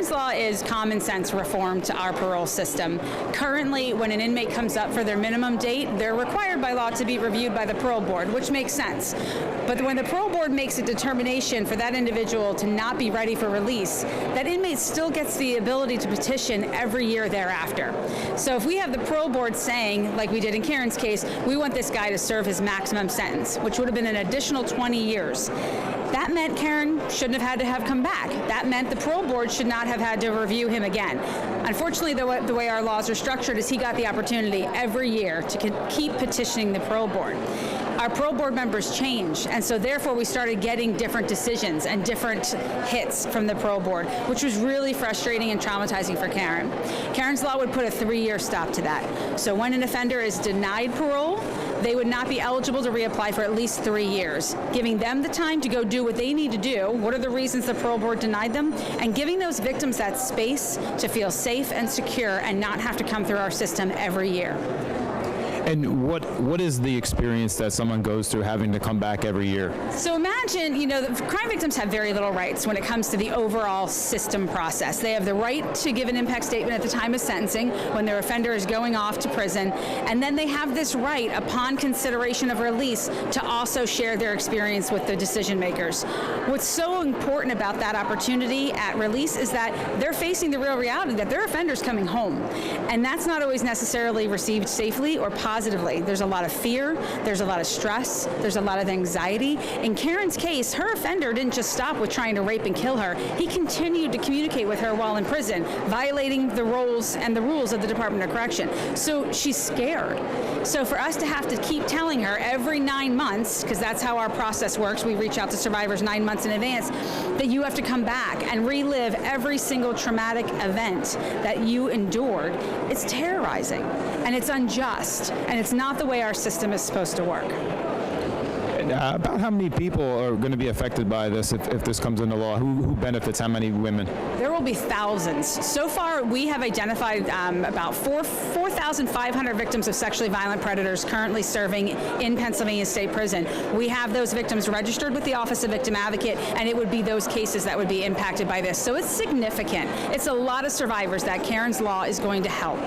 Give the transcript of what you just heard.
Karen's Law is common sense reform to our parole system. Currently, when an inmate comes up for their minimum date, they're required by law to be reviewed by the parole board, which makes sense. But when the parole board makes a determination for that individual to not be ready for release, that inmate still gets the ability to petition every year thereafter. So if we have the parole board saying, like we did in Karen's case, we want this guy to serve his maximum sentence, which would have been an additional 20 years. That meant Karen shouldn't have had to have come back. That meant the parole board should not have had to review him again. Unfortunately, the way our laws are structured is he got the opportunity every year to keep petitioning the parole board. Our parole board members changed, and so therefore we started getting different decisions and different hits from the parole board, which was really frustrating and traumatizing for Karen. Karen's Law would put a 3-year stop to that. So when an offender is denied parole, they would not be eligible to reapply for at least 3 years, giving them the time to go do what they need to do, what are the reasons the parole board denied them, and giving those victims that space to feel safe and secure and not have to come through our system every year. And what is the experience that someone goes through having to come back every year? So imagine, crime victims have very little rights when it comes to the overall system process. They have the right to give an impact statement at the time of sentencing when their offender is going off to prison, and then they have this right upon consideration of release to also share their experience with the decision makers. What's so important about that opportunity at release is that they're facing the real reality that their offender's coming home, and that's not always necessarily received safely or positively. There's a lot of fear, there's a lot of stress, there's a lot of anxiety. In Karen's case, her offender didn't just stop with trying to rape and kill her. He continued to communicate with her while in prison, violating the roles and the rules of the Department of Correction. So she's scared. So for us to have to keep telling her every 9 months, because that's how our process works, we reach out to survivors 9 months in advance, that you have to come back and relive every single traumatic event that you endured, it's terrorizing and it's unjust. And it's not the way our system is supposed to work. About how many people are going to be affected by this if this comes into law? Who benefits? How many women? There will be thousands. So far, we have identified about 4,500 victims of sexually violent predators currently serving in Pennsylvania State Prison. We have those victims registered with the Office of Victim Advocate, and it would be those cases that would be impacted by this. So it's significant. It's a lot of survivors that Karen's Law is going to help.